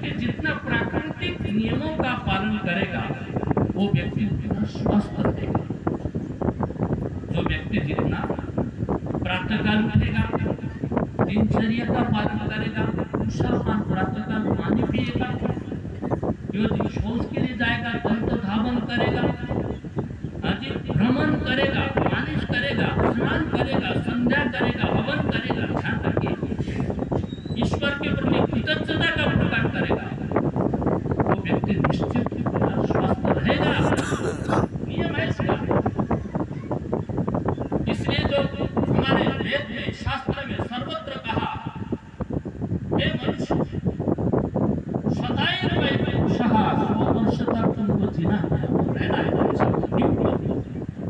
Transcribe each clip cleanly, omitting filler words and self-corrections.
व्यक्ति जितना प्राकृतिक नियमों का पालन करेगा वो व्यक्ति उतना स्वस्थ रहेगा। जो व्यक्ति जितना प्रातःकाल उठेगा, दिनचर्या का पालन करेगा, कुशल प्रातःकाल पानी पिएगा, जो शौच के लिए जाएगा दंत धावन करेगा, भ्रमण करेगा, मालिश करेगा, स्नान करेगा, संध्या करेगा, हवन करेगा, ध्यान रखिए ईश्वर के प्रति कृतज्ञता का प्रकट करेगा, वो व्यक्ति निश्चित स्वस्थ रहेगा। नियम है इसका। इसलिए जो हमारे वेद में, शास्त्र में सर्वत्र कहा, हे मनुष्य सदैव वैपुरुषः 100 वर्ष तक तुमको जीना है, रहना है मनुष्य।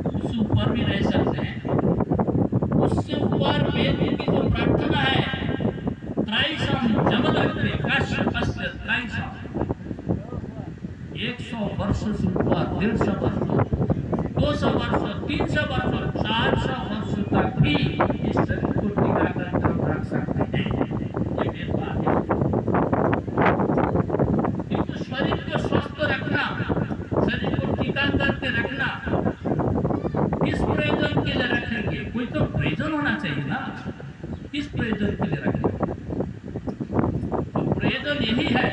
उससे ऊपर भी रह सकते हैं। उससे ऊपर वेद की जो प्रार्थना है, त्रैशम जमदग्नि कश्यपस्य त्रैशम, 100 वर्ष से ऊपर, 150 वर्ष, 200 वर्ष, 300 वर्ष, 400 वर्ष तक भी इस शरीर को टिका कर हम रख सकते हैं। ये वेद बात है। किंतु शरीर को स्वस्थ रखना, शरीर को टिका करके रखना, किस प्रयोजन के लिए रखेंगे? कोई तो प्रयोजन होना चाहिए ना। किस प्रयोजन के लिए रखेंगे? तो प्रयोजन यही है।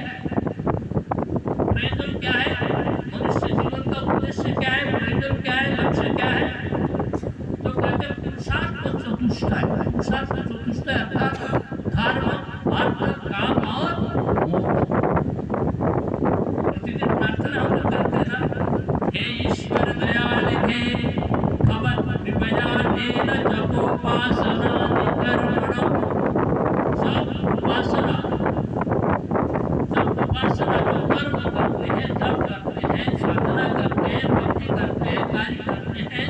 प्रयोजन क्या है? मनुष्य जीवन का उद्देश्य क्या है? प्रयोजन क्या है? लक्ष्य क्या है? तो कहते हैं पुरुषार्थ चतुष्टय। पुरुषार्थ चतुष्टय अर्थात धर्म, अर्थ, काम और मोक्ष। प्रतिदिन प्रार्थना हम लोग करते हैं ना, हे ईश्वर दयानिधे भवत् कृपयानेन जपोपासनानि कर्मणः। सब उपासना जो कर्म करते हैं, जप करते हैं, साधना करते हैं, भक्ति करते हैं, कार्य करते हैं,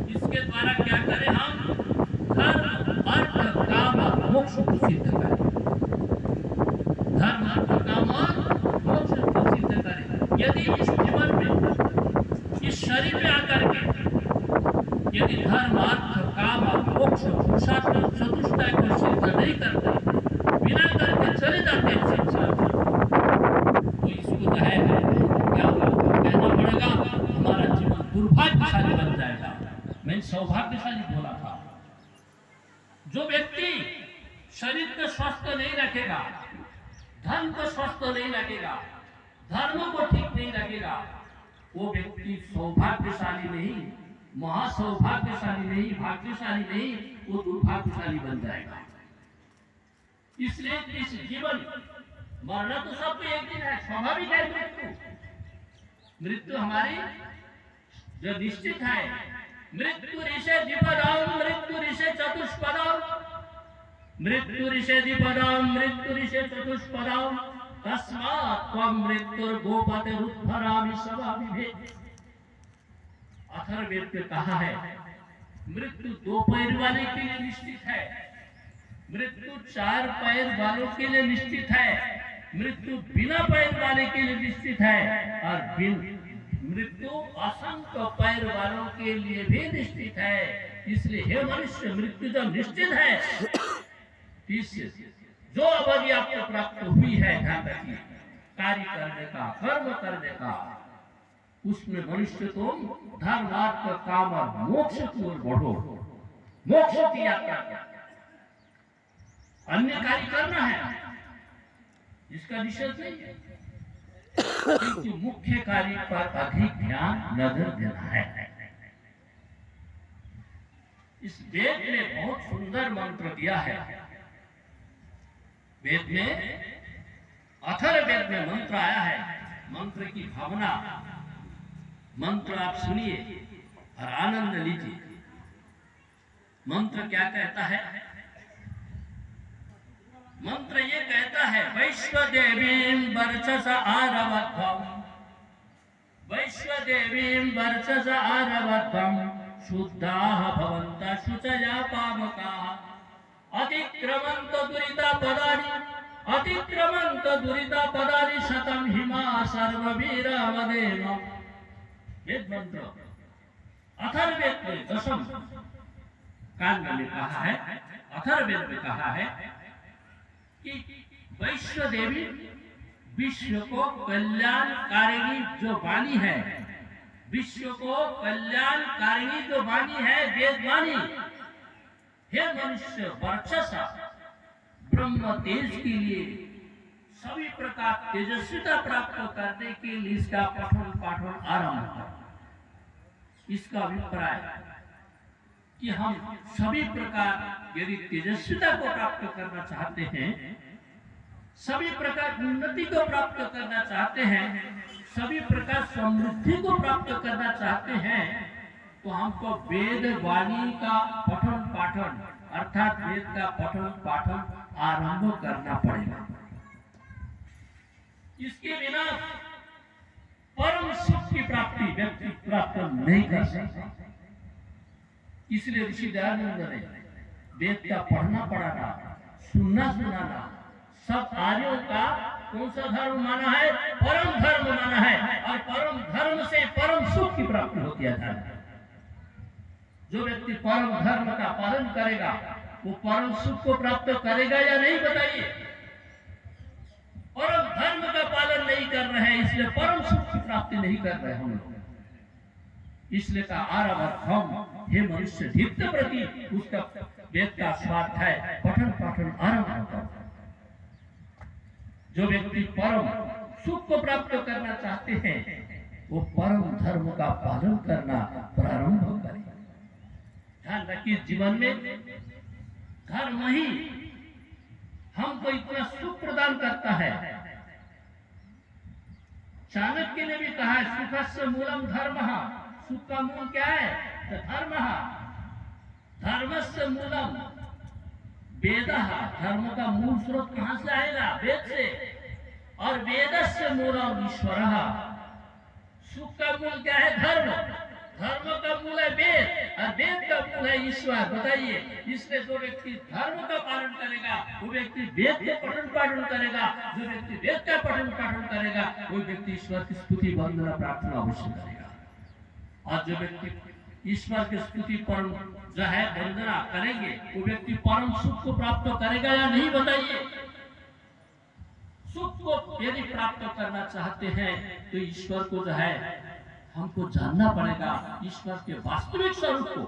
इसके द्वारा क्या करें? हम धर्म, अर्थ, काम और मोक्ष को सिद्ध करें। धर्म, अर्थ, काम और मोक्ष को सिद्ध करें। यदि इस जीवन में, इस शरीर में आकर के यदि धर्म, अर्थ, काम और मोक्ष पुरुषार्थ चतुष्टय को सिद्ध नहीं करते, बिना करके चले जाते हैं संसार में, तो इसको जो है क्या कहना पड़ेगा? हमारा जीवन दुर्भाग्यशाली बन जाएगा। मैंने सौभाग्यशाली बोला था। जो व्यक्ति शरीर को स्वस्थ नहीं रखेगा, धन को स्वस्थ नहीं रखेगा, धर्म को ठीक नहीं रखेगा, वो व्यक्ति सौभाग्यशाली नहीं, महासौभाग्यशाली नहीं, भाग्यशाली नहीं, वो दुर्भाग्यशाली बन जाएगा। इसलिए इस जीवन, मरना तो सबको एक दिन है, स्वाभाविक है मृत्यु। मृत्यु हमारी जो निश्चित है, मृत्यु ऋषे द्विपदम, मृत्यु ऋषे चतुष्पदम, मृत्यु ऋषे द्विपदम, मृत्यु ऋषे चतुष्पदम, तस्मात् त्वं मृत्युर्गोपतिरुद्धरामि सभाविभेद। अथर्ववेद में कहा है, मृत्यु 2 पैर वाले के लिए निश्चित है, मृत्यु 4 पैर वालों के लिए निश्चित है, मृत्यु बिना पैर वाले के लिए निश्चित है, और मृत्यु असंख्य पैर वालों के लिए भी निश्चित है। इसलिए हे मनुष्य, मृत्यु जब निश्चित है, जो अवधि आपको प्राप्त हुई है, ध्यान रखिए, कार्य करने का, कर्म करने का, उसमें मनुष्य तुम धर्म, अर्थ, काम और मोक्ष की ओर बढ़ो। मोक्ष की यात्रा क्या? अन्य कार्य करना है, इसका निषेध नहीं है, क्योंकि मुख्य कार्य पर अधिक ध्यान नजर देना है। इस वेद में बहुत सुंदर मंत्र दिया है। वेद में, अथर्ववेद में मंत्र आया है। मंत्र की भावना, मंत्र आप सुनिए और आनंद लीजिए। मंत्र क्या कहता है? मंत्र ये कहता है, वैश्वदेवीं वर्चस आरवध्वं, वैश्वदेवीं वर्चस आरवध्वं, शुद्धाः भवन्तः शुचया पावकाः, अतिक्रमन्त दुरिता पदानि, अतिक्रमन्त दुरिता पदानि शतं हिमा सर्ववीरवदेम। वेद मंत्र अथर्ववेद में 10वें कांड में कहा है, अथर्ववेद में कहा है कि वैश्वदेवी विश्व को कल्याणकारिणी जो वाणी है, विश्व को कल्याणकारिणी जो वाणी है, वेद वाणी, हे मनुष्य वर्चसा ब्रह्म तेज के लिए सभी प्रकार तेजस्विता प्राप्त करने के लिए इसका पठन पाठन आरंभ कर। इसका अभिप्राय कि हम सभी प्रकार यदि तेजस्विता को प्राप्त करना चाहते हैं, सभी प्रकार उन्नति को प्राप्त करना चाहते हैं, सभी प्रकार समृद्धि को प्राप्त करना चाहते हैं, तो हमको वेद वाणी का पठन पाठन अर्थात वेद का पठन पाठन आरंभ करना पड़ेगा। इसके बिना परम सुख की प्राप्ति व्यक्ति प्राप्त नहीं कर सकता। इसलिए ऋषि दयानंद ने वेद का पढ़ना पढ़ाना, सुनना सुनाना सब आर्यों का कौन सा धर्म माना है? परम धर्म माना है। और परम धर्म से परम सुख की प्राप्ति होती है। जो व्यक्ति परम धर्म का पालन करेगा वो परम सुख को प्राप्त करेगा या नहीं, बताइए? परम धर्म का पालन नहीं कर रहे हैं, इसलिए परम सुख की प्राप्ति नहीं कर रहे हम लोग। इसलिए का आरंभ हे मनुष्य धिक्त प्रति उसका वेद का स्वाध्याय पठन पाठन आरंभ करो। जो व्यक्ति परम सुख को प्राप्त करना चाहते हैं वो परम धर्म का पालन करना प्रारंभ करें। ध्यान रखिए, जीवन में धर्म ही हमको इतना सुख प्रदान करता है। चाणक्य ने भी कहा है सुखस्य मूलम धर्मः। सुख का मूल क्या है? तो धर्मः। धर्मस्य मूलम वेदः। धर्म का मूल स्रोत कहां से आएगा? वेद से। और वेदस्य मूलम ईश्वरः। सुख का मूल क्या है? धर्म। धर्म का मूल है वेद और वेद का मूल है ईश्वर। बताइए, इसलिए जो व्यक्ति धर्म का पालन करेगा वो व्यक्ति वेद के पठन पाठन करेगा। जो व्यक्ति वेद का पठन पाठन करेगा वो व्यक्ति ईश्वर की स्तुति वंदना प्रार्थना अवश्य करेगा। और जो व्यक्ति ईश्वर की स्तुति पर जो है वंदना करेंगे वो व्यक्ति परम सुख को प्राप्त करेगा या नहीं, बताइए? सुख को यदि प्राप्त करना चाहते हैं तो ईश्वर को जो है हमको जानना पड़ेगा, ईश्वर के वास्तविक स्वरूप को।